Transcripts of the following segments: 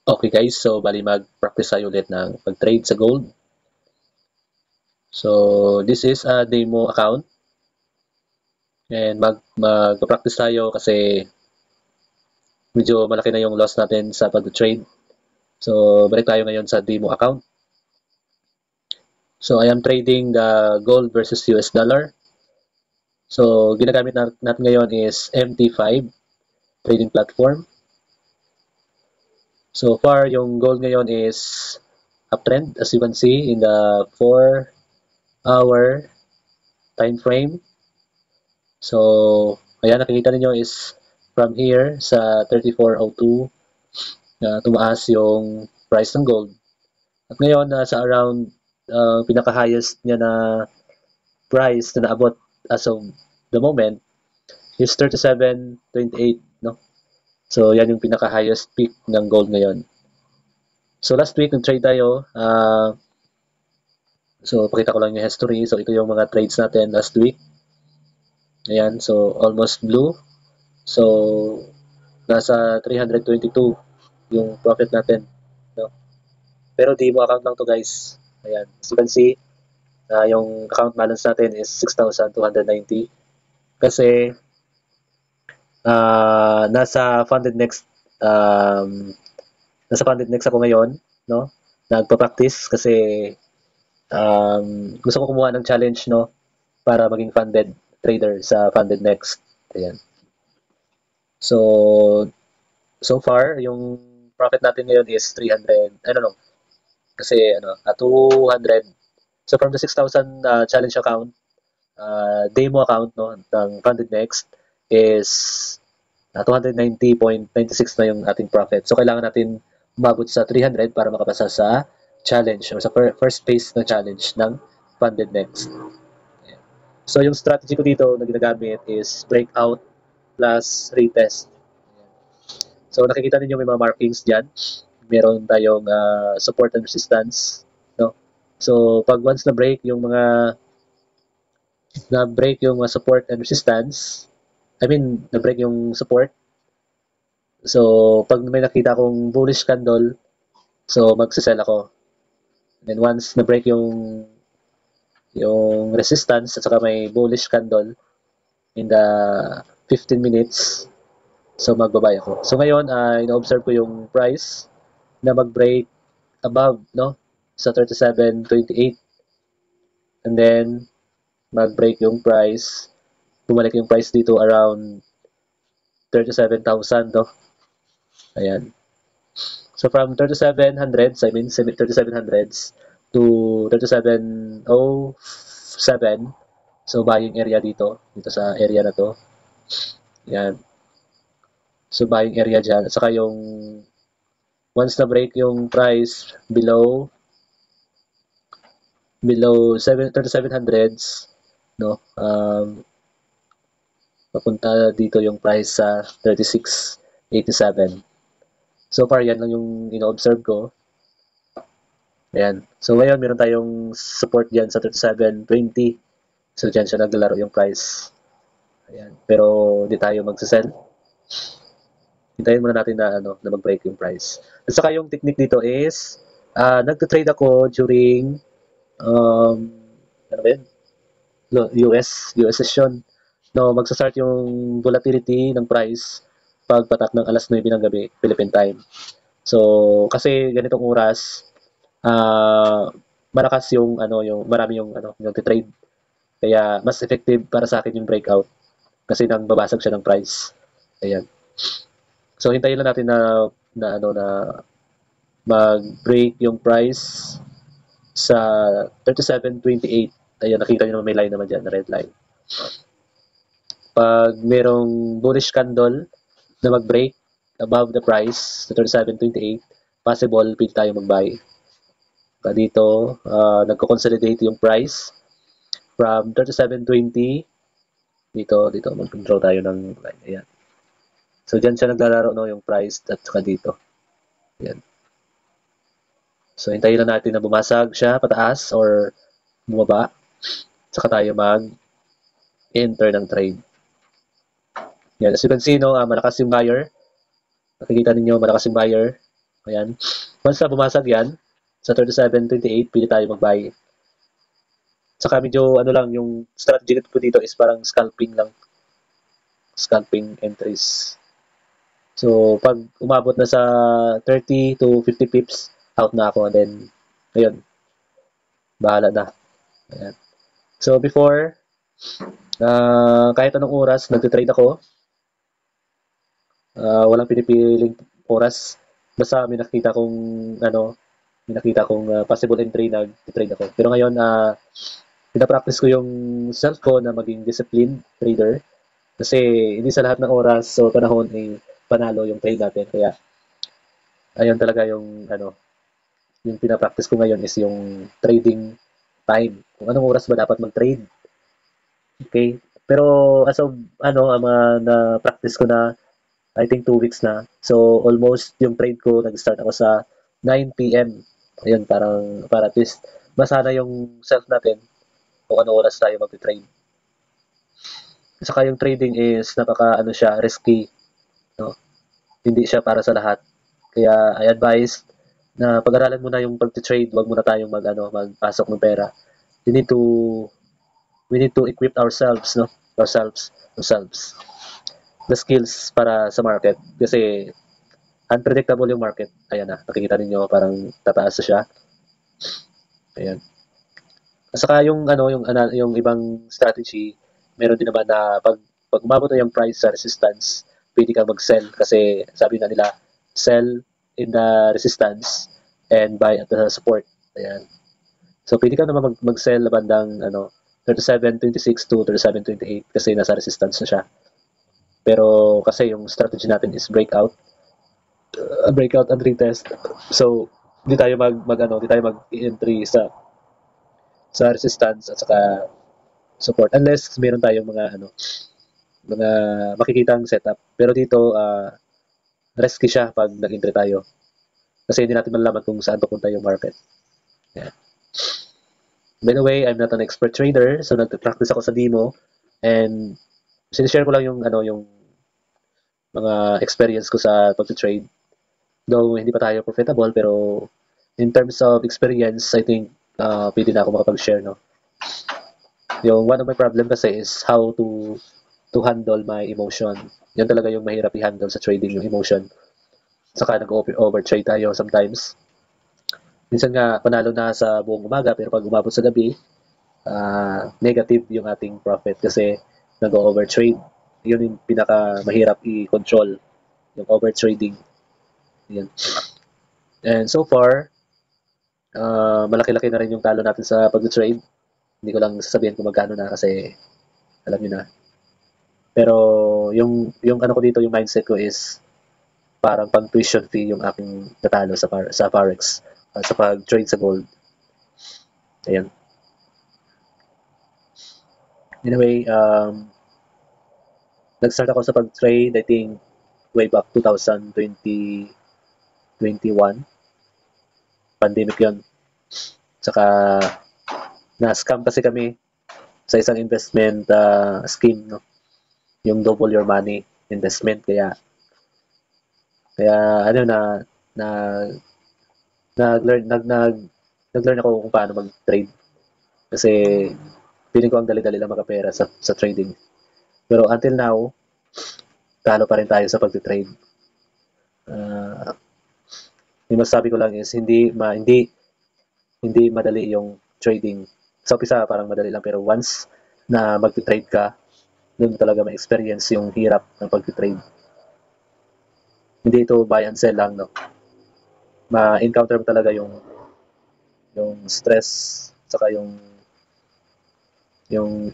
Okay guys, so bali mag-practice tayo ulit ng pag-trade sa gold. So this is a demo account and mag-practice tayo kasi medyo malaki na yung loss natin sa pag-trade. So balik tayo ngayon sa demo account. So I am trading the gold versus US dollar. So ginagamit natin ngayon is MT5 trading platform. So far yung gold ngayon is uptrend as you can see in the 4-hour time frame. So, ayan, nakikita niyo is from here sa 3402 na tumaas yung price ng gold. At ngayon, nasa around pinaka-highest niya na price na naabot as of the moment is 37.28, no? So, yan yung pinaka-highest peak ng gold ngayon. So, last week, nag-trade tayo. So, pakita ko lang yung history. So, ito yung mga trades natin last week. Ayan, so almost blue. So, nasa 322 yung profit natin. No? Pero demo account lang to guys. Ayan, as you can see, yung account balance natin is 6,290. Kasi, nasa funded next ako ngayon. No? Nagpa-practice kasi gusto ko kumuha ng challenge, no? Para maging funded trader sa funded next. Ayan. So far, yung profit natin ngayon is 300, I don't know, kasi 200. So from the 6,000 challenge account, demo account, no, ng funded next is 290.96 na yung ating profit. So kailangan natin umabot sa 300 para makapasa sa challenge or sa first phase ng challenge ng funded next. So yung strategy ko dito na ginagamit is breakout plus retest. So nakikita niyo may mga markings diyan. Meron tayong support and resistance, no? So pag once na break yung mga support and resistance, I mean, na-break yung support. So pag may nakita akong bullish candle, so magse-sell ako. And then once na-break yung resistance at saka may bullish candle in the 15 minutes, so magbabay ako. So ngayon, ina-observe ko yung price na mag-break above, no, sa 37.28, and then mag-break yung price, bumalik yung price dito around 37,000, no. Ayan. So from 3700s, I mean 3700s to 3707, so buying area dito sa area na to. Ayan. So buying area dyan. At saka yung once na break yung price below 3700s, no, papunta dito yung price sa 3687. So far yan lang yung ino-observe ko. Ayan. So ngayon meron tayong support diyan sa 3720. So diyan siya naglalaro yung price. Ayan. Pero hindi tayo magse-sell. Hintayin muna natin na na mag-break yung price. At saka yung technique dito is nagte-trade ako during ano ba yun? No, US session. No, magsa-start yung volatility ng price pag patak ng alas 9 ng gabi, Philippine time. So, kasi ganitong oras, malakas yung marami yung trade. Kaya mas effective para sa akin yung breakout kasi nang babasag siya ng price. Ayan. So, hintayin lang natin na mag-break yung price sa 37.28. Ayan, nakita nyo naman may line naman dyan, na red line. Pag merong bullish candle na mag-break above the price sa 37.28, possible pwede tayo mag-buy. Dito, nagko-consolidate yung price from 37.20 dito mag-draw tayo ng line. Ayan. So, dyan siya naglalaro, no, yung price at saka dito. Ayan. So, hintayin lang natin na bumasag siya pataas or bumaba. Saka tayo mag-enter ng trade. Yan. As you can see, no, malakas yung buyer. Nakikita ninyo, malakas yung buyer. Ayan. Once na bumasag yan, sa 37.28, pwede tayo mag-buy. Saka medyo ano lang, yung strategy ko dito is parang scalping lang. Scalping entries. So, pag umabot na sa 30 to 50 pips, out na ako. And then, ayun, bahala na. Ayan. So, before, kahit anong oras, nagtitrade ako. Walang pinipiling oras. Basta may nakita kong, ano, may nakita kong possible entry, nag-trade ako. Pero ngayon, pinapractice ko yung self ko na maging disciplined trader. Kasi hindi sa lahat ng oras o panahon ay panalo yung trade natin. Kaya, ayun talaga yung, ano, yung pinapractice ko ngayon is yung trading time. Kung anong oras ba dapat mag-trade. Okay? Pero as of, ano, na-practice ko na, I think 2 weeks na. So, almost yung trade ko, nag-start ako sa 9 p.m. Ayun, parang, para at least, masana yung self natin kung anong oras tayo mag-trade. Saka yung trading is, napaka, ano siya, risky. No? Hindi siya para sa lahat. Kaya, I advise na pag-aralan muna yung pag-trade, wag muna tayong magpasok ng pera. We need to we need to equip ourselves, no? Ourselves. The skills para sa market. Kasi unpredictable yung market. Ayan na, nakikita ninyo parang tataas na siya. Ayan. At saka yung ibang strategy, meron din naman na pag umabot na yung price sa resistance, pwede kang mag-sell kasi sabi na nila, sell in the resistance and buy at the support. Ayan. So pwede ka naman mag-sell na bandang 37.26 to 37.28 kasi nasa resistance na siya. Pero kasi yung strategy natin is breakout and retest. So hindi tayo hindi tayo mag-entry sa resistance at saka support unless meron tayong mga makikitang setup. Pero dito risky siya pag nag-entry tayo kasi hindi natin malalaman kung saan papunta yung market. Yeah. By the way, I'm not an expert trader, so nagpe-practice ako sa demo and sinishare ko lang yung mga experience ko sa pag-trade. Though hindi pa tayo profitable, pero in terms of experience, I think pwede na ako makapag-share, no? Yung one of my problem kasi is how to handle my emotion. Yan talaga yung mahirap i-handle sa trading, yung emotion. Saka nag-overtrade tayo sometimes. Minsan nga, panalo na sa buong umaga, pero pag umabot sa gabi, negative yung ating profit kasi nag-overtrade. Yun yung pinaka mahirap i-control, yung overtrading. Yan. And so far, malaki-laki na rin yung talo natin sa pag-trade. Hindi ko lang sasabihin kung magkano na kasi alam niyo na. Pero yung ano ko dito, yung mindset ko is parang pang tuition fee yung aking natalo sa Forex, sa pag-trade sa gold. Ayan. Anyway, nag-start ako sa pag-trade, I think, way back 2020, 21. Pandemic yon. Saka, na-scam kasi kami sa isang investment scheme, no? Yung double your money investment. Kaya ano na nag-learn nag-learn ako kung paano mag-trade kasi feeling ko ang dali-dali lang makapera sa trading. Pero until now, talo pa rin tayo sa pag-trade. Yung masasabi ko lang is hindi madali yung trading. Sa umpisa parang madali lang pero once na mag-trade ka, doon mo talaga ma-experience yung hirap ng pag-trade. Hindi ito buy and sell lang, no? Ma-encounter mo talaga yung stress saka yung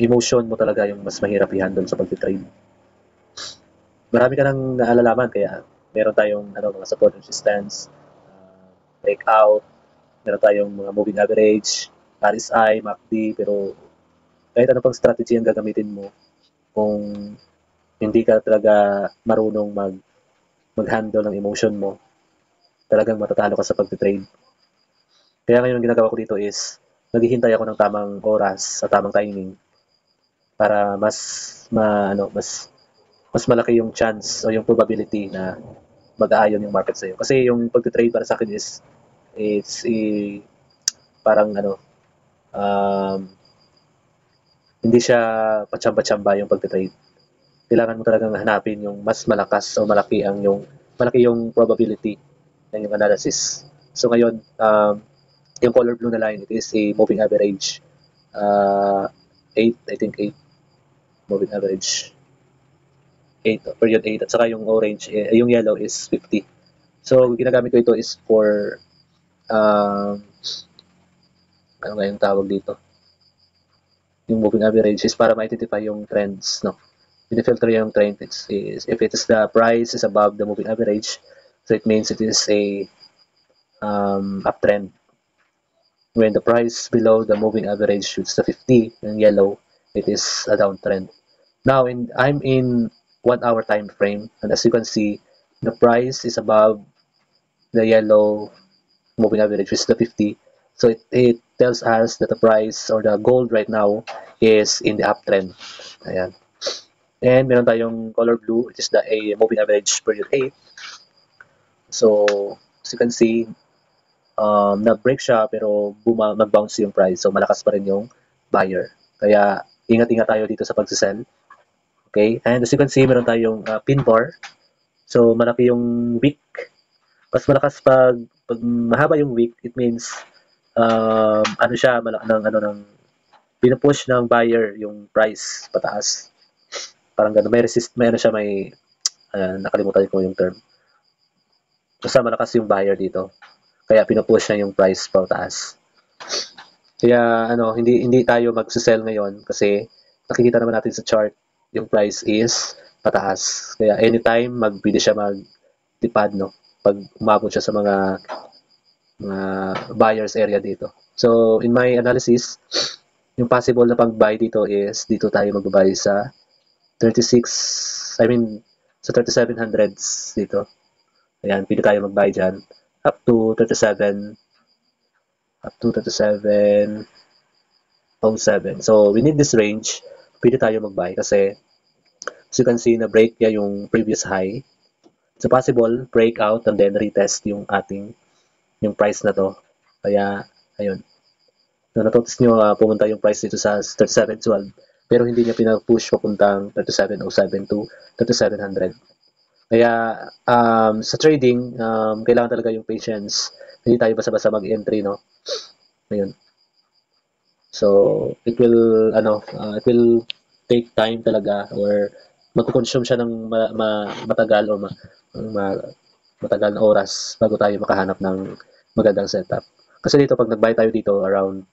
emotion mo talaga yung mas mahirap i-handle sa pag-trade. Marami ka nang naalalaman kaya meron tayong mga support resistance, breakout, meron tayong mga moving average, RSI, MACD, pero kahit ano pang strategy ang gagamitin mo, kung hindi ka talaga marunong mag-handle ng emotion mo, talagang matatalo ka sa pag-trade. Kaya ngayon ang ginagawa ko dito is naghihintay ako ng tamang oras sa tamang timing para mas malaki yung chance o yung probability na mag-aayon yung market sa'yo. Kasi yung pag-trade para sa akin is it's parang ano, um, hindi siya patsamba-tsamba yung pag-trade. Kailangan mo talagang hanapin yung mas malakas o malaki yung probability ng yung analysis. So ngayon, yung color blue na line, it is a moving average. 8, I think 8 moving average. 8, period 8. At saka yung orange, yung yellow is 50. So, ginagamit ko ito is for, ano nga yung tawag dito? Yung moving average is para ma-identify yung trends, no? Pinifilter yung trend. If it is the price is above the moving average, so it means it is a uptrend. When the price below the moving average, which is the 50 in yellow, it is a downtrend. Now, I'm in 1 hour time frame, and as you can see, the price is above the yellow moving average, which is the 50. So it tells us that the price or the gold right now is in the uptrend. Ayan. And meron tayong color blue, which is the a moving average period 8. So, as you can see, nag-break siya pero nag-bounce yung price. So, malakas pa rin yung buyer. Kaya, ingat-ingat tayo dito sa pagsisell. Okay? And as you can see, meron tayong pin bar. So, malaki yung wick. Mas malakas pag mahaba yung wick, it means ano siya, ng pinupush ng buyer yung price pataas. Parang gano'n. May ano siya, nakalimutan ko yung term. Basta malakas yung buyer dito. Kaya pinupush niya yung price pataas. Kaya ano, hindi tayo mag-sell ngayon kasi nakikita naman natin sa chart yung price is pataas. Kaya anytime pwede siya magtipad, no? Pag umabot siya sa mga buyers area dito. So in my analysis, yung possible na pag-buy dito is dito tayo mag-buy sa 36, I mean sa 3700s dito. Ayan, pwede tayo mag-buy dyan up to 37 07. So, within this range, pwede tayo mag-buy kasi as you can see, na-break niya yung previous high. So, possible, breakout and then retest yung price na to. Kaya, ayun. So, notice nyo, pumunta yung price dito sa 3712 pero hindi niya pinag-push papuntang 3707 to 3700. Kaya, sa trading, kailangan talaga yung patience. Hindi tayo basta-basta mag-entry, no? Ayun. So, it will take time talaga or magko-consume siya ng matagal or matagal na oras bago tayo makahanap ng magandang setup. Kasi dito, pag nag-buy tayo dito around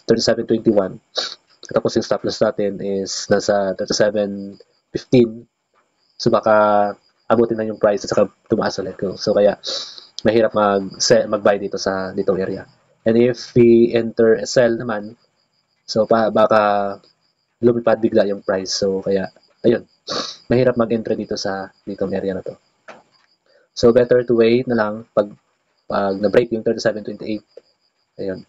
37.21, tapos yung stop loss natin is nasa 37.15, so baka abutin na yung price at saka tumaas ulit. So, kaya mahirap mag-buy dito sa ditong area. And if we enter a sell naman, so baka lumipad bigla yung price. So kaya ayun, mahirap mag-entry dito sa ditong area na to. So better to wait na lang pag na-break yung 37.28. Ayun.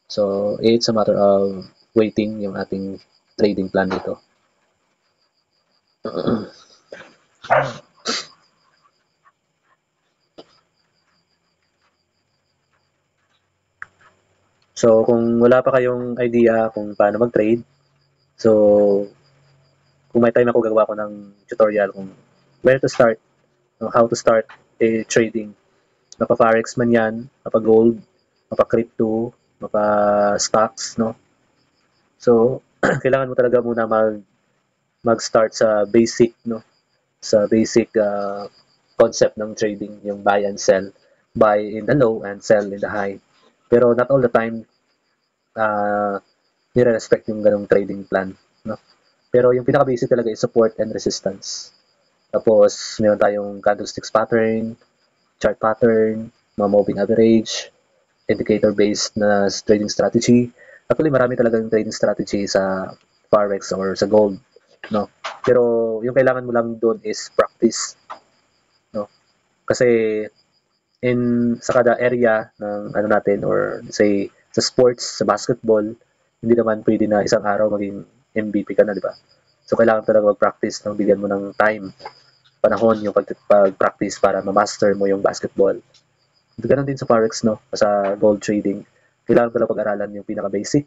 So it's a matter of waiting yung ating trading plan dito. So kung wala pa kayong idea kung paano mag-trade, so kung may time ako gagawa ko ng tutorial kung where to start, how to start a trading. Mapa-forex man yan, mapa-gold, mapa-crypto, mapa-stocks, no? So, kailangan mo talaga muna mag-start sa basic, no? Sa basic concept ng trading, yung buy and sell. Buy in the low and sell in the high. Pero not all the time nire-respect yung ganong trading plan, no? Pero yung pinaka-basic talaga is support and resistance. Tapos, meron tayong candlesticks pattern, chart pattern, mga moving average, indicator-based na trading strategy. Actually, marami talagang trading strategy sa Forex or sa gold, no? Pero yung kailangan mo lang doon is practice, no? Kasi sa kada area ng ano natin or say sa sports, sa basketball, hindi naman pwede na isang araw maging MVP ka na, di ba? So kailangan talaga mag-practice ng bigyan mo ng time panahon yung pag-practice para ma-master mo yung basketball. Ganun din sa Forex, no? Sa gold trading. Kailangan pala pag-aralan yung pinaka-basic.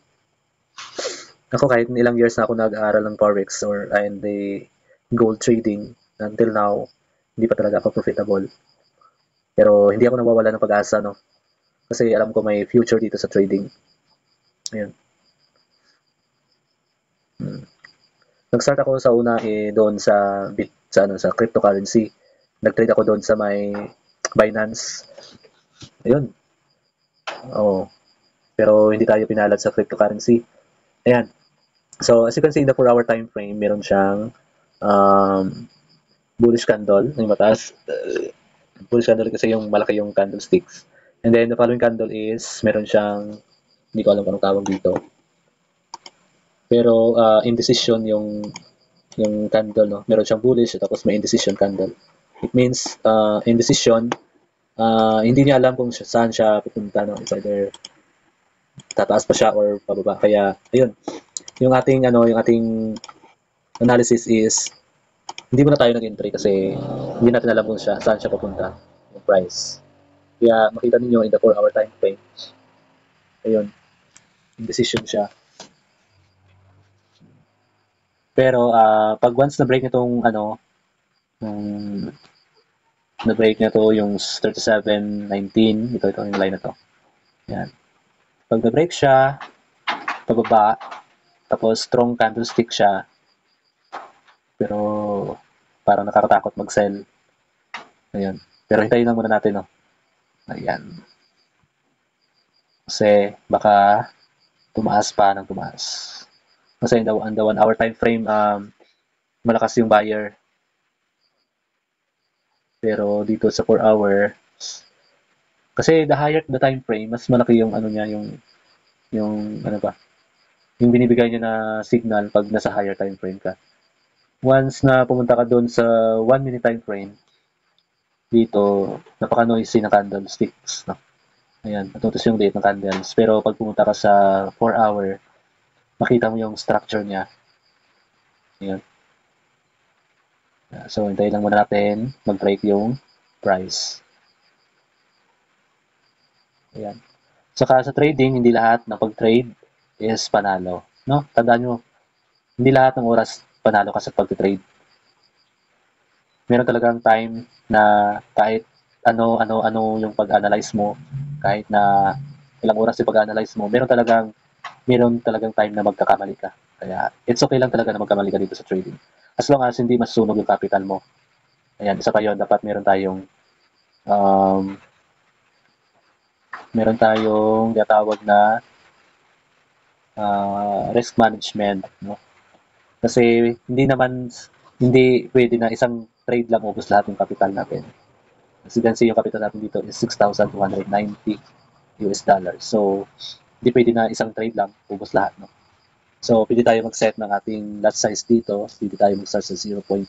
Ako kahit ilang years na ako nag-aaral ng Forex and the gold trading, until now, hindi pa talaga ako profitable. Pero hindi ako nawawala ng pag-asa, no? Kasi alam ko may future dito sa trading. Ayan. Nag-start ako sa una doon sa cryptocurrency. Nag-trade ako doon sa may Binance. Ayun. Oh. Pero hindi tayo pinalad sa cryptocurrency. Ayan. So, as you can see in the 4-hour time frame, meron siyang bullish candle, yung mataas. Bullish candle kasi yung malaki yung candlesticks. And then, the following candle is, meron siyang, hindi ko alam kung anong tawag dito. Pero, indecision yung candle, no? Meron siyang bullish, tapos may indecision candle. It means, indecision, hindi niya alam kung saan siya pupunta, no? It's either tataas pa siya or pababa. Kaya, ayun. Yung ating analysis is, hindi muna tayo nag-entry kasi hindi natin alam kung saan siya papunta, yung price. Kaya makita niyo in the 4-hour time frame, ayun, indecision siya. Pero pag once na break nitong na break na to yung 37.19, ito yung line na to. Yan. Pag na break siya, pababa, tapos strong candlestick siya, pero parang nakakatakot mag-sell. Ayan. Pero hintayin lang muna natin, no. Ayan. Kasi baka tumaas pa ng tumaas. Kasi in the 1-hour time frame, malakas yung buyer. Pero dito sa 4-hour, kasi the higher the time frame, mas malaki yung niya, yung yung binibigay niya na signal pag nasa higher time frame ka. Once na pumunta ka doon sa 1-minute time frame, dito, napaka-noisy ng candlesticks, no? Ayan, matutos yung date ng candles. Pero pag pumunta ka sa 4-hour, makita mo yung structure niya. Ayan. So, hintayin lang muna natin mag-break yung price. Ayan. Saka sa trading, hindi lahat ng pag-trade is panalo. No? Tandaan nyo, hindi lahat ng oras panalo ka sa pag-trade. Meron talagang time na kahit ano yung pag-analyze mo, kahit na ilang oras yung pag-analyze mo, meron talagang time na magkakamali ka. Kaya it's okay lang talaga na magkamali ka dito sa trading. As long as hindi masusunog yung capital mo. Ayan, isa pa yun, dapat meron tayong tinatawag na risk management, no? Kasi hindi pwede na isang trade lang ubos lahat ng capital natin. As you can see, yung capital natin dito is $6,290. So, hindi pwede na isang trade lang ubos lahat, no? So, pwede tayo mag-set ng ating lot size dito. Pwede tayo mag-start sa 0.01.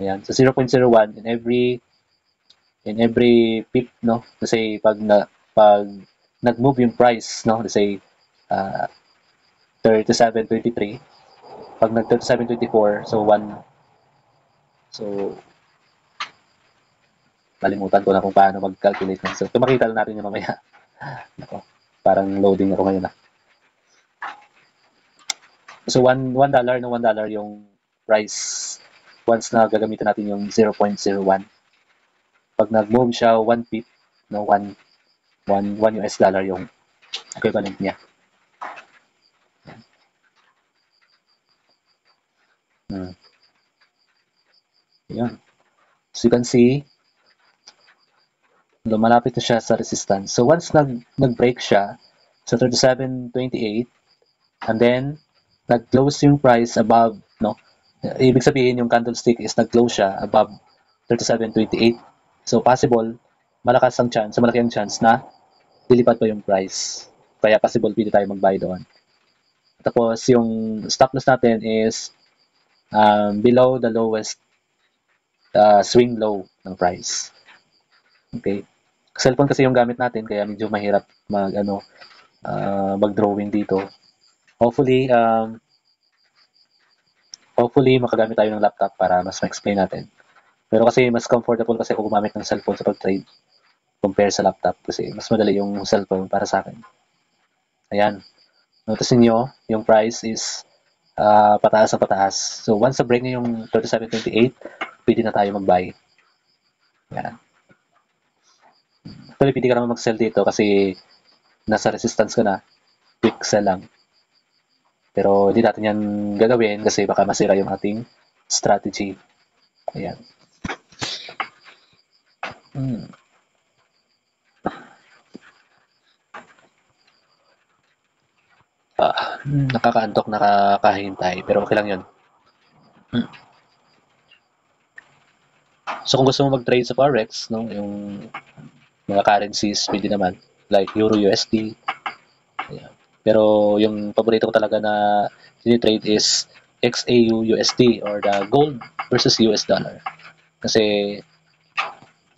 Ayan, sa 0.01 in every pip, no? Kasi pag nag-move yung price, no? Kasi 37.23, pag nag-37.24, so kalimutan ko na kung paano mag-calculate ng. So, makita lang natin yung mamaya. Nako, parang loading ako ngayon. So, $1 yung price once na gagamitin natin yung 0.01. Pag nag-move siya 1 pip, no, 1 US dollar yung equivalent niya. Ayan. So, you can see, lumalapit na siya sa resistance. So, once nag-break siya sa 37.28, and then, nag-close yung price above, no? Ibig sabihin, yung candlestick is nag-close siya above 37.28. So, possible, malaki ang chance na lilipat pa yung price. Kaya possible, pwede tayo mag-buy doon. Tapos, yung stop loss natin is below the lowest swing low ng price. Okay. Cellphone kasi yung gamit natin, kaya medyo mahirap mag-drawing dito. Hopefully, hopefully makagamit tayo ng laptop para mas ma-explain natin. Pero kasi mas comfortable kasi ako gumamit ng cellphone sa pag-trade compare sa laptop kasi mas madali yung cellphone para sa akin. Ayan. Notice niyo yung price is pataas na pataas. So once na break niyo yung 37.28, pwede na tayo mag-buy. Ayan. Actually, pwede ka naman mag-sell dito kasi nasa resistance ka na. Quick sell lang. Pero hindi natin yan gagawin kasi baka masira yung ating strategy. Ayan. Nakakaantok, nakakahintay. Pero okay lang yun. So kung gusto mo mag-trade sa Forex, no, yung mga currencies, pwede naman. Like Euro USD. Ayan. Pero yung paborito ko talaga na tinitrade is XAU USD or the gold versus US dollar. Kasi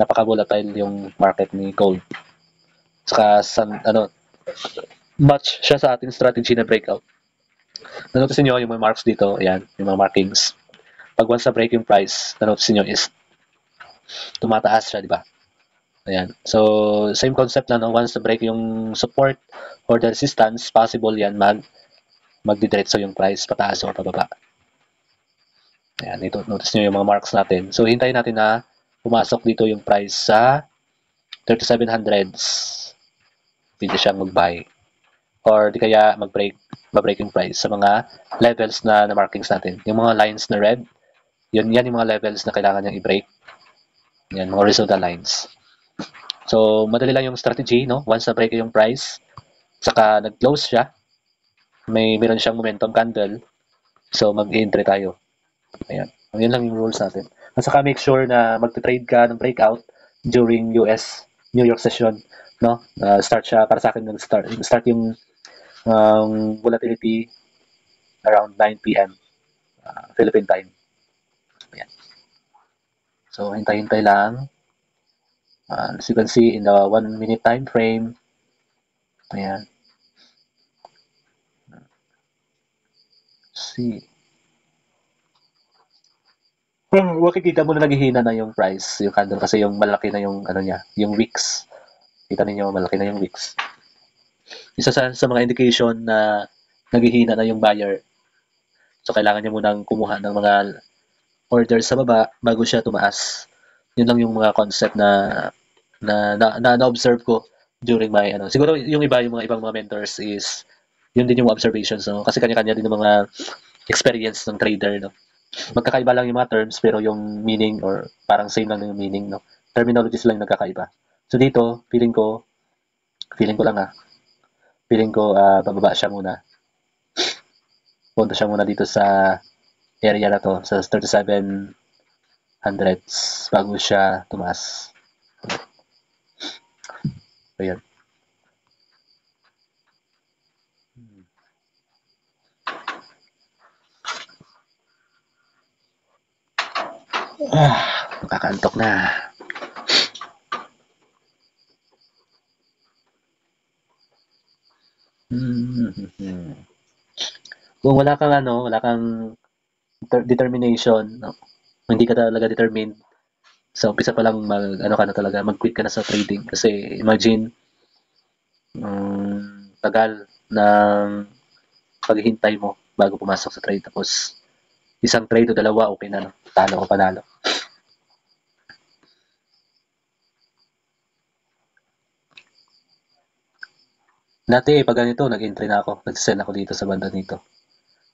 napaka-volatile yung market ni gold. Saka match siya sa ating strategy na breakout. Nanotice niyo yung mga marks dito, ayan, yung mga markings. Pag once na break yung price, nanotice niyo is tumataas siya, di ba? Ayan. So, same concept na, no? Once na break yung support or the resistance, possible yan magdidiretso yung price pataas o pababa. Ayan, ito, notice nyo yung mga marks natin. So, hintayin natin na pumasok dito yung price sa 3700s. Pwede siyang mag-buy. Or di kaya ma-break yung price sa mga levels na markings natin. Yung mga lines na red, yan yung mga levels na kailangan niyang i-break. Yan, mga horizontal lines. So, madali lang yung strategy, no? Once na-break yung price, saka nag-close siya, meron siyang momentum candle, so mag-entry tayo. Ayan. Yun lang yung rules natin. At saka make sure na mag-trade ka ng breakout during US New York session, no? Start siya para sa akin start yung volatility around 9 p.m. Philippine time. Ayan. So hintay-hintay lang. As you can see in the 1 minute time frame. Ayan. See. Makikita mo na naghihina na yung price, yung candle kasi yung malaki na yung ano niya, yung wicks. Kita niyo malaki na yung wicks. Isa sa mga indication na naghihina na yung buyer. So kailangan niya munang kumuha ng mga orders sa baba bago siya tumaas. Yun lang yung mga concept na observe ko during my siguro yung mga ibang mga mentors is yun din yung observations, no? Kasi kanya-kanya din yung mga experience ng trader, no? Magkakaiba lang yung mga terms pero yung meaning or parang same lang yung meaning, no? Terminologies lang yung nagkakaiba. So dito, feeling ko lang feeling ko bababa siya muna. Punta siya muna dito sa area na to, sa 3700s bago siya tumaas. Ayan. Nakakaantok na. Kung wala kang determination, no? Hindi ka talaga determined, sa umpisa pa lang mag-quit ka na sa trading. Kasi imagine, tagal ng paghihintay mo bago pumasok sa trade. Tapos, isang trade o dalawa, okay na, no? Talo o panalo. Dati, pag ganito, nag-entry na ako. Nag-sell ako dito sa banda nito.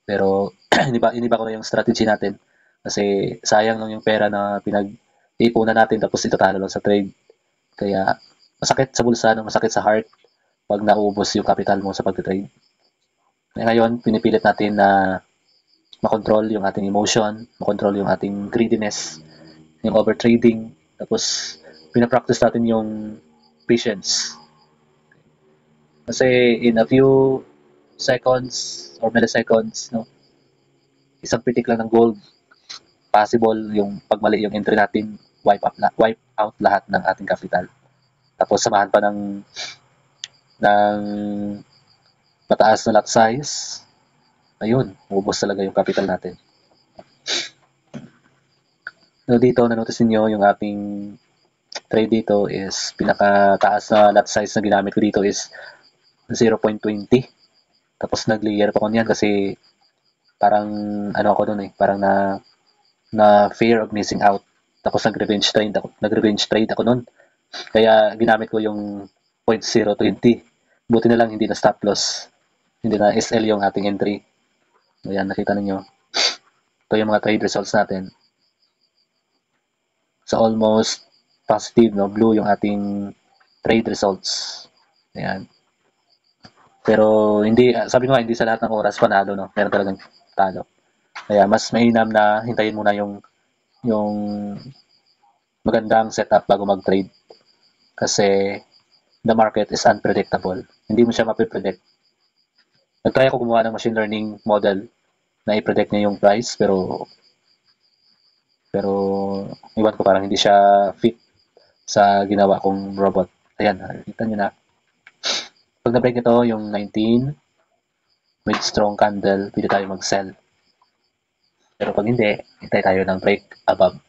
Pero, iniba ko na yung strategy natin. Kasi, sayang lang yung pera na pinag-ipunan natin tapos itatalo lang sa trade. Kaya, masakit sa bulsa, no? Masakit sa heart pag naubos yung capital mo sa pag-trade. Ngayon, pinipilit natin na makontrol yung ating emotion, makontrol yung ating greediness, yung overtrading, tapos pinapractice natin yung patience. Kasi in a few seconds or milliseconds, no, isang pitik lang ng gold, possible yung pagmali yung entry natin, wipe out lahat ng ating capital. Tapos samahan pa ng mataas na lot size, ayun, ubos talaga yung capital natin. So, dito, na-notice niyo yung ating trade dito is pinakataas na lot size na ginamit ko dito is 0.20. Tapos nag-layer pa ko niyan kasi parang ano ako dun parang na fear of missing out. Tapos nag-revenge trade ako nun. Kaya ginamit ko yung 0.020. Buti na lang hindi na stop loss. Hindi na SL yung ating entry. Ayan, nakita ninyo. Ito yung mga trade results natin. So almost positive, no? Blue yung ating trade results. Ayan. Pero hindi, sabi ko nga, hindi sa lahat ng oras panalo, no? Meron talagang talo. Kaya mas mainam na hintayin muna yung magandang setup bago mag-trade. Kasi the market is unpredictable. Hindi mo siya mapipredict. Nag-try ako gumawa ng machine learning model na i-predict niya yung price, pero iwan ko parang hindi siya fit sa ginawa kong robot. Ayan, nakikita nyo na. Pag na-break ito, yung 19, with strong candle, pwede tayo mag-sell. Pero pag hindi, hintay tayo ng break above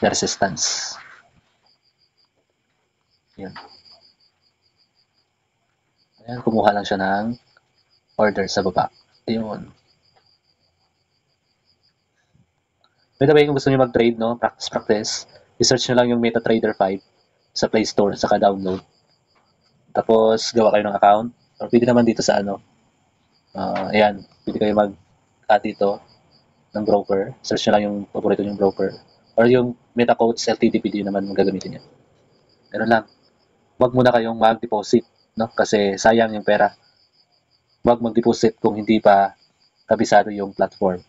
the resistance. Ayan. Ayan, kumuha lang siya ng order sa baba. Ayun. By the way, kung gusto niyo mag-trade, no, practice, i-search nyo lang yung MetaTrader 5 sa Play Store, saka download. Tapos, gawa kayo ng account. Or pwede naman dito sa ano. Ayan, pwede kayo mag-add dito ng broker. Search nyo lang yung paborito yung broker. Or yung MetaQuotes LTD, pwede naman magagamitin yan. Ganun lang. Huwag muna kayong mag-deposit, no? Kasi sayang yung pera. Huwag mag-deposit kung hindi pa kabisado yung platform.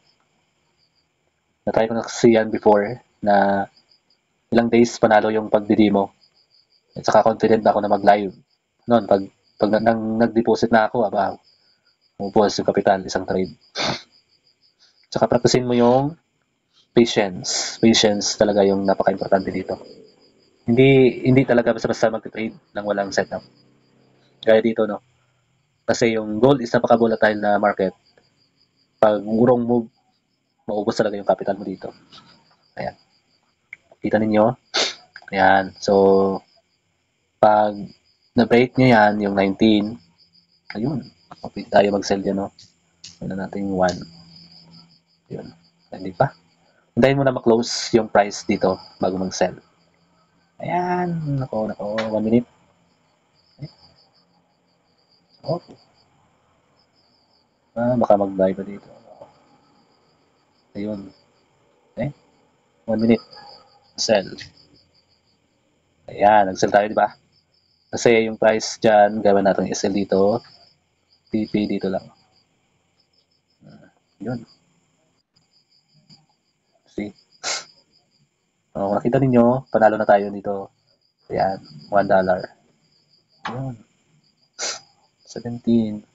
Na-try ko na kasi yan before na ilang days panalo yung pagdidemo. At saka confident ako na mag-live. Noon, pag nag-deposit na ako, umubos yung kapital, isang trade. Tsaka practicein mo yung patience. Patience talaga yung napaka-importante dito. Hindi talaga basta-basta mag-trade nang walang setup. Gaya dito, no? Kasi yung gold is napaka-volatile na market. Pag wrong move, maubos talaga yung capital mo dito. Ayan. Kita ninyo? Ayan. So, pag na-break nyo yan, yung 19, ayun. Pwede tayo mag-sell dyan, no? Ano natin yung 1. Yun. Hindi pa. Hintayin mo na ma-close yung price dito bago mag-sell. Ayan. Nako. 1 minute. Okay. Baka mag-buy pa dito. Ayun. Okay. 1 minute. Sell. Ayan. Nag-sell tayo, di ba? Kasi yung price dyan, gawin natin SL dito. TP dito lang. Yun. See? Nakita ninyo, panalo na tayo dito. Ayan. $1. Ayan. 17.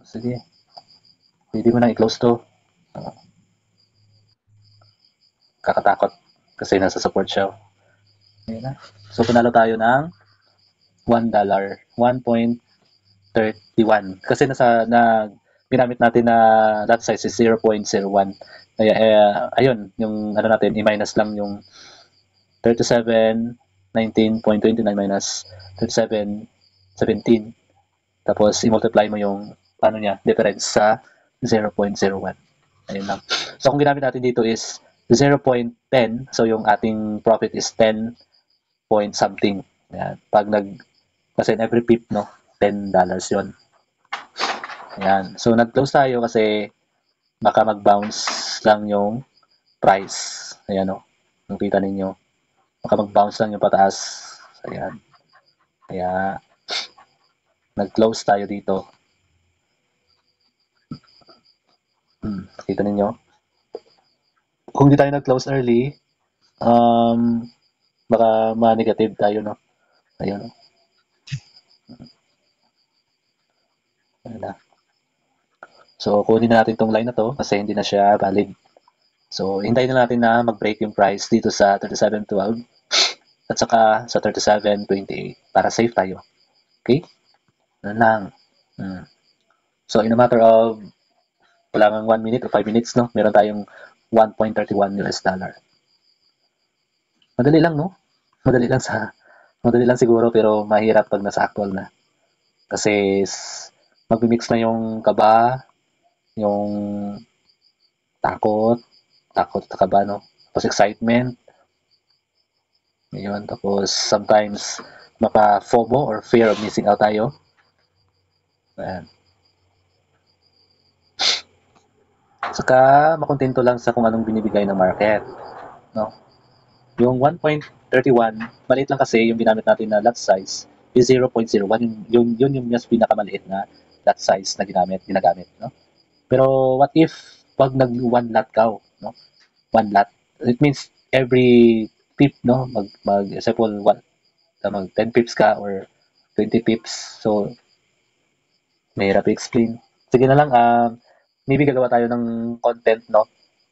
Sige. Pwede mo na i-close to. Kakatakot. Kasi nasa support siya. Ayan na. So, panalo tayo ng $1. 1.31. Kasi ginamit natin na lot size is 0.01. Kaya, ayun, yung ano natin, i-minus lang yung 37.19.29 minus 37.17. Tapos, i-multiply mo yung difference sa 0.01. Ayun lang. So, kung ginamit natin dito is 0.10, so yung ating profit is 10 point something. Ayan. Kasi every pip, no, $10 yon. Ayan. So, nag-close tayo kasi baka mag-bounce lang yung price. Ayan, no. Nakita ninyo. Baka mag-bounce lang yung pataas. Ayan. Kaya, nag-close tayo dito. Nakita ninyo. Kung di tayo nag-close early, baka ma-negative tayo, no. Ayun, no. Ayan na. So, kunin na natin tong line na to kasi hindi na siya valid. So, hintayin na natin na mag-break yung price dito sa 37.12 at saka sa 37.28 para safe tayo. Okay? Ano lang. So, in a matter of wala nga 1 minute o 5 minutes, no? Meron tayong 1.31 US dollar. Madali lang, no? Madali lang siguro pero mahirap pag nasa actual na. Kasi magmi-mix na yung kaba, yung takot sa kaba, no? Tapos excitement, yun. Tapos sometimes maka-FOMO or fear of missing out tayo. Ayan. Saka makontento lang sa kung anong binibigay ng market, no? Yung 1.31, maliit lang kasi yung ginamit natin na lot size is 0.01. Yun yung mas pinakamaliit na lot size na ginagamit, no? Pero what if pag nag one lot ka, no? One lot. It means every pip, no? Example, mag 10 pips ka or 20 pips. So, mahirap i-explain. Sige na lang, maybe gagawa tayo ng content, no?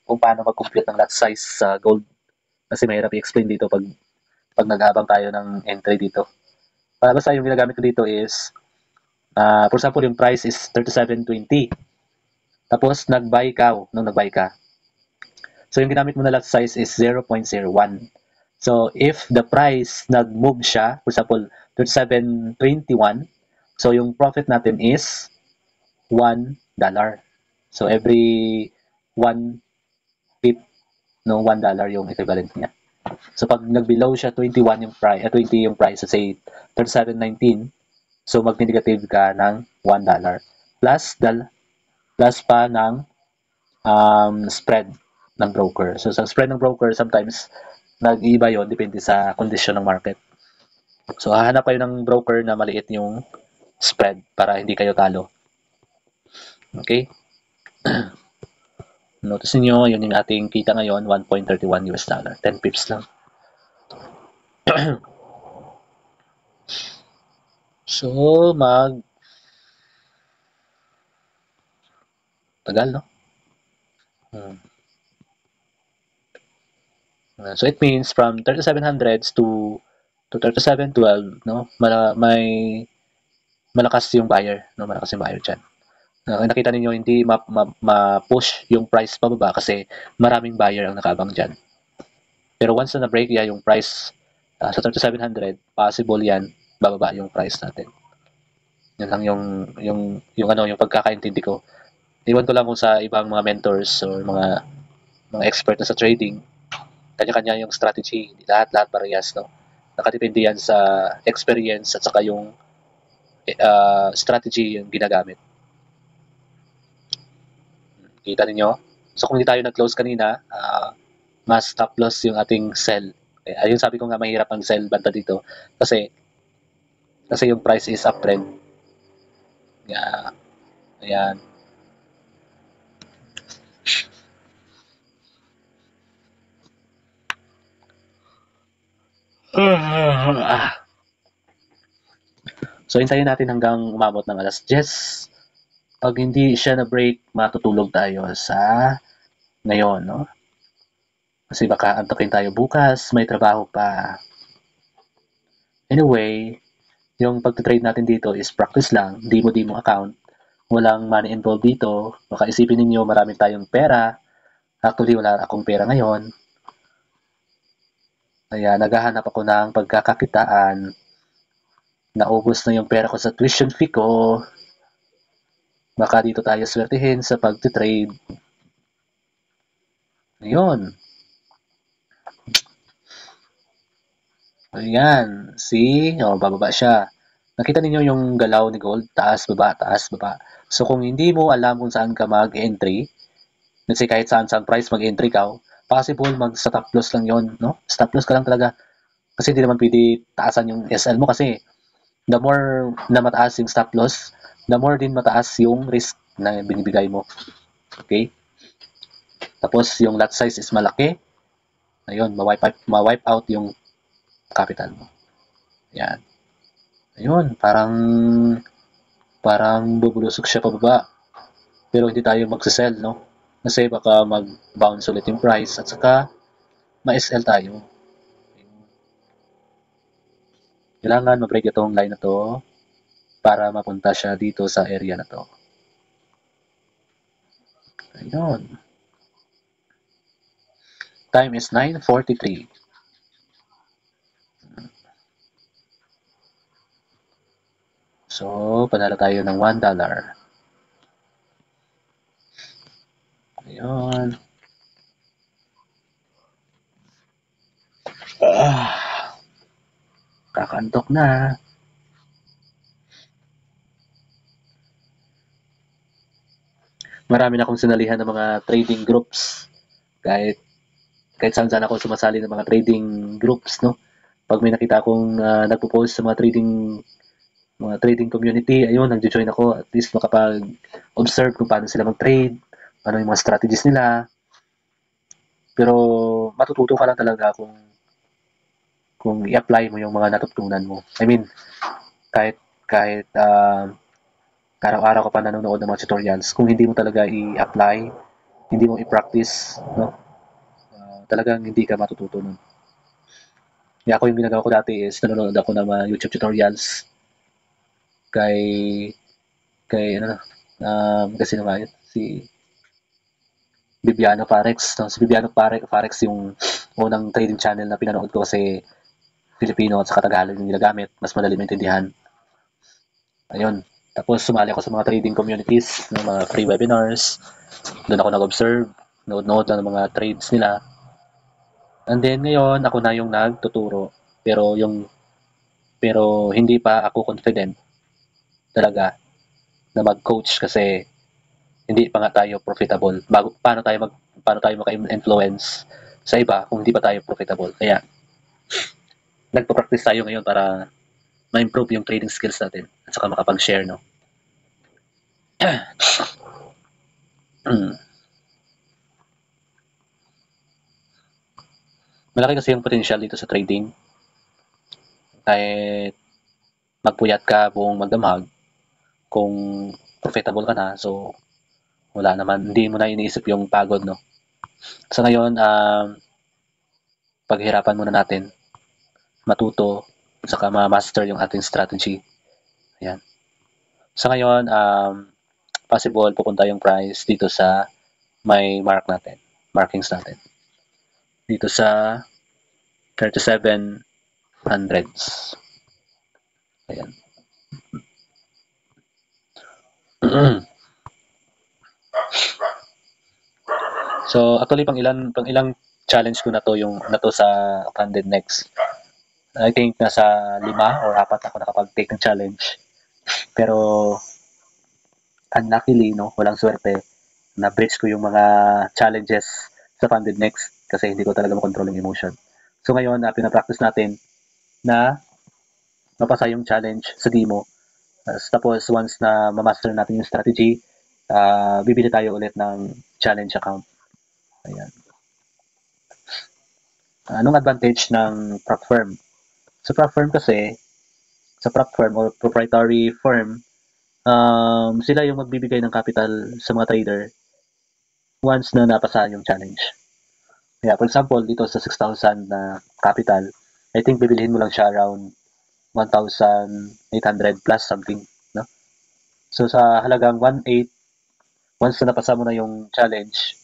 Kung paano mag-compute ng lot size sa gold. Kasi mahirap i-explain dito pag nag-habang tayo ng entry dito. Basta yung ginagamit ko dito is, for example, yung price is 37.20. Tapos, nag-buy ka, nung nag-buy ka. So, yung ginamit mo na lot size is 0.01. So, if the price nag-move siya, for example, 37.21, so yung profit natin is $1. So, every 1 pip, no, $1 yung equivalent niya. So, pag nag-below siya 21 yung price, 20 yung price, so say 37.19, so mag-negative ka ng $1. Plus pa ng spread ng broker. So, sa spread ng broker, sometimes nag-iiba yon depende sa kondisyon ng market. So, hahanap kayo ng broker na maliit yung spread para hindi kayo talo. Okay? Notice niyo, yun yung ating kita ngayon, 1.31 US dollar. 10 pips lang. So, tagal, no? So, it means from 3700s to 3712, no? May malakas yung buyer, no? Malakas yung buyer dyan. Nakita niyo hindi ma-push yung price pababa kasi maraming buyer ang nakaabang dyan. Pero once na na-break yan yung price sa 3700, possible yan bababa yung price natin. Yan lang yung pagkakaintindi ko. Iwan ko lang kung sa ibang mga mentors or mga expert na sa trading, kanya-kanya yung strategy, lahat parehas, no? Nakadepende yan sa experience at saka yung strategy yung ginagamit. Kita ninyo? So kung hindi tayo nag-close kanina, mas stop loss yung ating sell. Ayun, sabi ko nga mahirap ang sell banda dito kasi yung price is uptrend. Yeah. Ayan. So, hintayin natin hanggang umabot ng alas 10. Pag hindi siya na-break, matutulog tayo sa ngayon, no? Kasi baka antokin tayo bukas, may trabaho pa. Anyway, yung pag-trade natin dito is practice lang, demo account. Walang money involved dito. Baka isipin ninyo marami tayong pera. Actually, wala akong pera ngayon. Kaya naghahanap ako ng pagkakakitaan. Naubos na yung pera ko sa tuition fee ko. Baka dito tayo swertihin sa pag-trade. Ayun. Ayan. See? O, bababa siya. Nakita ninyo yung galaw ni gold? Taas, baba, taas, baba. So, kung hindi mo alam kung saan ka mag-entry, let's say kahit saan price mag-entry ka, possible mag-stop loss lang yon, no? Stop loss ka lang talaga. Kasi hindi naman pwede taasan yung SL mo kasi the more na mataas yung stop loss, the more din mataas yung risk na binibigay mo. Okay? Tapos yung lot size is malaki. Ayun, ma-wipe out yung capital mo. Yan. Ayun, parang bubulusok siya pababa. Pero hindi tayo magsisell, no? Kasi baka mag-bounce ulit yung price at saka ma-SL tayo. Kailangan ma-break itong line na to para mapunta siya dito sa area na to. Ayun. Time is 9:43. So, panalo tayo ng $1. Ayun. Kakantok na. Marami na akong sinalihan ng mga trading groups. Kahit saan ako sumasali ng mga trading groups, no? Pag may nakita akong nagpo-post sa mga trading community, ayun, nagjo-join ako, at least makapag-observe kung paano sila mag-trade, ano yung mga strategies nila. Pero matututo ka lang talaga kung i-apply mo yung mga natutunan mo. I mean, kahit araw-araw ka pa nanonood ng mga tutorials, kung hindi mo talaga i-apply, hindi mo i-practice, no? Talagang hindi ka matututo nun. Kaya ako yung ginagawa ko dati is nanonood ako ng mga YouTube tutorials kay kasi nga yun, si Bibiano Parex, no? Si Bibiano Parex yung unang trading channel na pinanood ko kasi Filipino at saka Tagalog yung ginagamit, mas madali maintindihan. Ayun. Tapos sumali ako sa mga trading communities, ng mga free webinars. Doon ako nag-observe, nood-nood lang ng mga trades nila. And then ngayon, ako na yung nagtuturo. Pero hindi pa ako confident talaga na mag-coach kasi hindi pa nga tayo profitable. Paano tayo maka-influence sa iba kung hindi pa tayo profitable. Kaya nagpa-practice tayo ngayon para ma-improve yung trading skills natin at saka makapag-share, no. Malaki kasi yung potential dito sa trading. Kahit magpuyat ka buong magdamag, kung profitable ka na, so wala naman, hindi mo na iniisip yung pagod, no. So ngayon, paghirapan muna natin matuto saka ma-master yung ating strategy. Ayan. So ngayon, possible pupunta yung price dito sa may markings natin. Dito sa 3700s. Ayan. So actually pang ilang challenge ko na to sa funded next. I think nasa 5 or 4 ako nakapag-take ng challenge. Pero unluckily, no, walang swerte, na-breach ko yung mga challenges sa funded next kasi hindi ko talaga makontrol yung emotion. So ngayon, pinapractice natin na mapasa yung challenge sa demo. Tapos once na ma-master natin yung strategy, bibili tayo ulit ng challenge account. Ayan. Anong advantage ng prop firm? Sa prop firm kasi, sa prop firm or proprietary firm, sila yung magbibigay ng capital sa mga trader once na napasa yung challenge. Kaya for example, dito sa 6,000 na capital, I think bibilihin mo lang siya around 1,800 plus something, no? So sa halagang 1,800, once na napasa mo na yung challenge,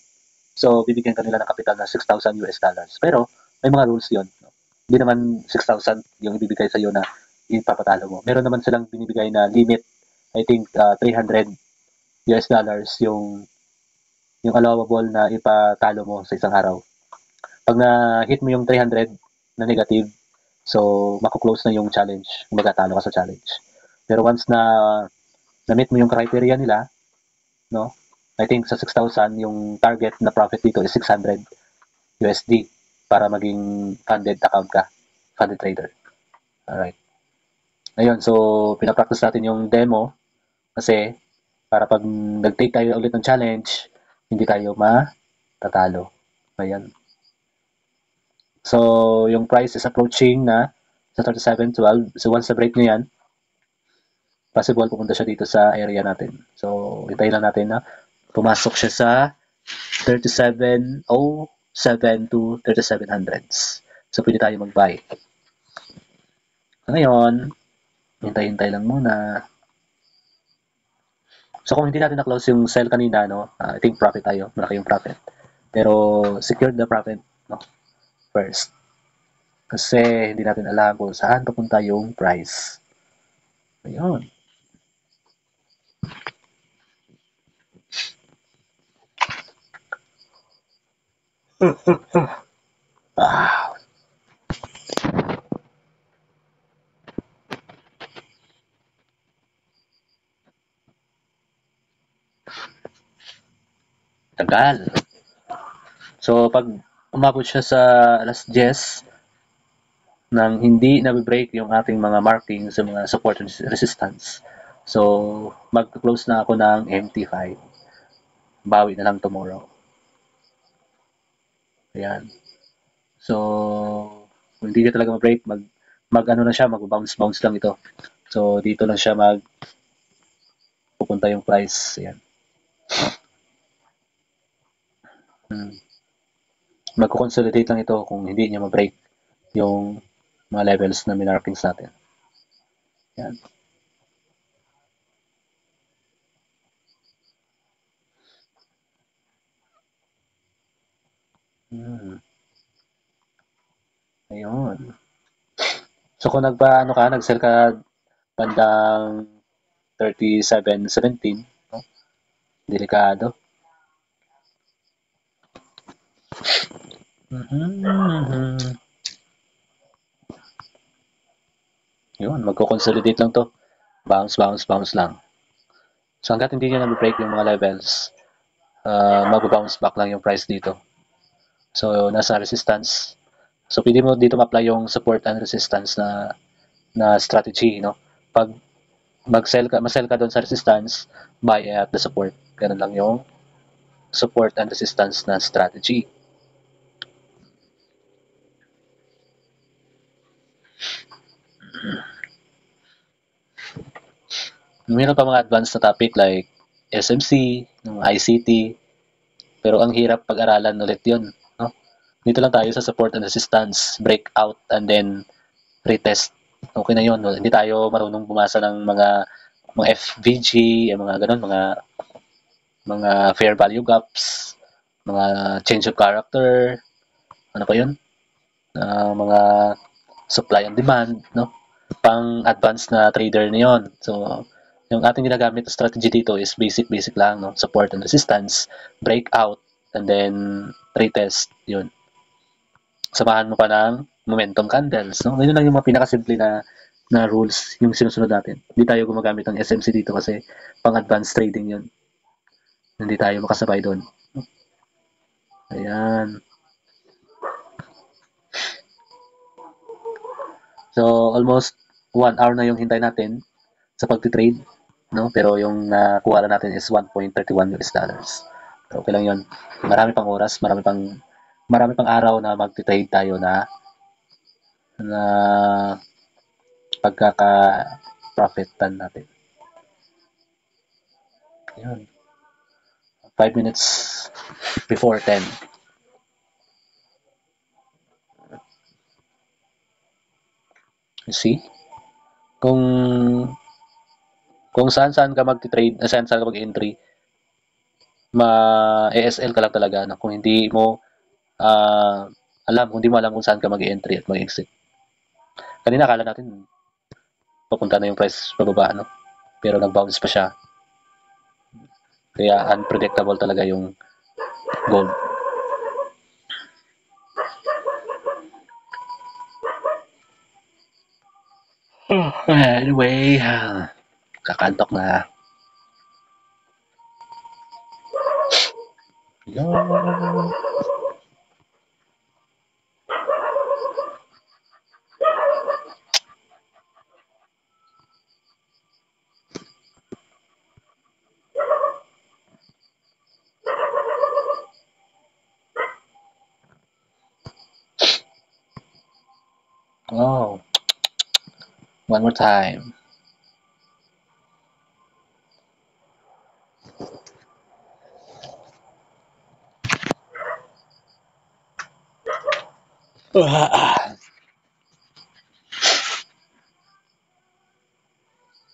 so bibigyan ka nila ng capital na 6,000 US dollars. Pero may mga rules 'yon, no? Hindi naman 6,000 yung ibibigay sa iyo na ipapatalo mo. Meron naman silang binibigay na limit. I think 300 US dollars yung allowable na ipatalo mo sa isang araw. Pag na-hit mo yung 300 na negative, so mako-close na yung challenge, magatalo ka sa challenge. Pero once na na-meet mo yung criteria nila, no? I think sa 6,000 yung target na profit dito is 600 USD para maging funded account ka, funded trader. Alright. Ayun, so pinapractice natin yung demo kasi para pag nag-take tayo ulit ng challenge, hindi tayo matatalo. Ayan. So, yung price is approaching na sa 37.12. So, once na break nyo yan, possible pupunta siya dito sa area natin. So, hintayin lang natin na pumasok siya sa 37.07 to 3700s. So, pwede tayo mag-buy. Ngayon, hintay-hintay lang muna. So kung hindi natin na-close yung sell kanina, no, I think profit tayo, malaki yung profit. Pero secured the profit, no, first. Kasi hindi natin alam kung saan papunta yung price. Ayun. Ah, tagal. So pag umabot siya sa alas 10 nang hindi na-break yung ating mga marking sa mga support and resistance. So mag-close na ako ng MT5. Bawi na lang tomorrow. Ayan. So kung hindi ka talaga ma-break, mag ano na siya, mag-bounce lang ito. So dito lang siya pupunta yung price. Ayan. Magko-consolidate lang ito kung hindi niya ma-break yung mga levels na minarkings natin. Yan. Ayun. So kung nag-sell ka bandang 37.17, no? Delikado. Yun, magko-consolidate lang to. Bounce lang. So hanggat hindi nyo na-break yung mga levels, mag-bounce back lang yung price dito. So nasa resistance. So pwede mo dito ma-apply yung support and resistance na strategy, no? Pag ma-sell ka doon sa resistance, buy at the support. Ganun lang yung support and resistance na strategy. Meron pa mga advanced na topic like SMC, ICT, pero ang hirap pag-aralan ulit yun. No? Dito lang tayo sa support and resistance, breakout, and then retest. Okay na yun. No? Hindi tayo marunong bumasa ng mga FVG, mga ganun, mga fair value gaps, mga change of character, ano pa yun? Mga supply and demand, no? Pang advanced na trader na yun. So, yung ating ginagamit na strategy dito is basic lang, no? Support and resistance, breakout, and then retest, yun. Samahan mo pa ng momentum candles, no? Ganyan lang yung mga pinakasimple na rules yung sinusunod natin. Hindi tayo gumagamit ng SMC dito kasi pang advanced trading yun. Hindi tayo makasabay doon. Ayan. So, almost 1 hour na yung hintay natin sa pagtitrade, no? Pero yung nakuha na natin is 1.31 US dollars. So, okay lang yun. Marami pang oras, marami pang araw na magtitrade tayo na pagkaka-profitan natin. Yun. 5 minutes before 10. You see? Kung saan ka magti-trade, saan ka mag-entry, ma-ASL ka lang talaga na kung hindi mo kung hindi mo alam kung saan ka mag-entry at mag-exit. Kanina akala natin papunta na yung price pababa, no? Pero nag-bounce pa siya. Kaya unpredictable talaga yung gold. Anyway, kakantok na. Yan. Oh, one more time.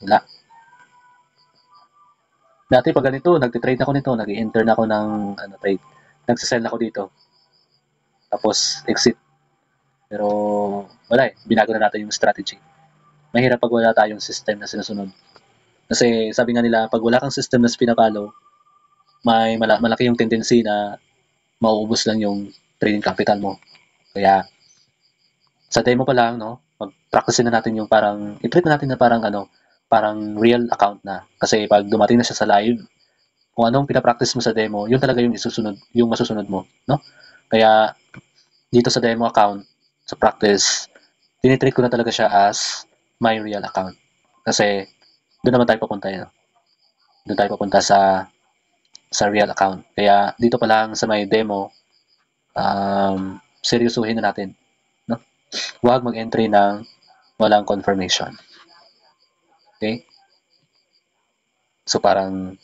Wala. Dati pag ganito, nagte-trade ako nito, nag-i-enter na ako ng trade. Nagsisell ako dito. Tapos exit. Pero wala eh, binago na natin yung strategy. Mahirap pag wala tayong system na sinusunod. Kasi sabi nga nila, pag wala kang system na pinapalo, may malaki yung tendency na mauubos lang yung trading capital mo. Kaya sa demo pa lang, no, mag-practice na natin yung parang, i-treat na natin na parang real account na. Kasi pag dumating na siya sa live, kung anong pinapractice mo sa demo, yun talaga yung isusunod, yung masusunod mo, no? Kaya dito sa demo account, sa practice, tinitreat ko na talaga siya as my real account. Kasi doon naman tayo papunta yun. Doon tayo papunta sa real account. Kaya dito pa lang sa may demo, seryosuhin na natin. No? Huwag mag-entry ng walang confirmation. Okay? So parang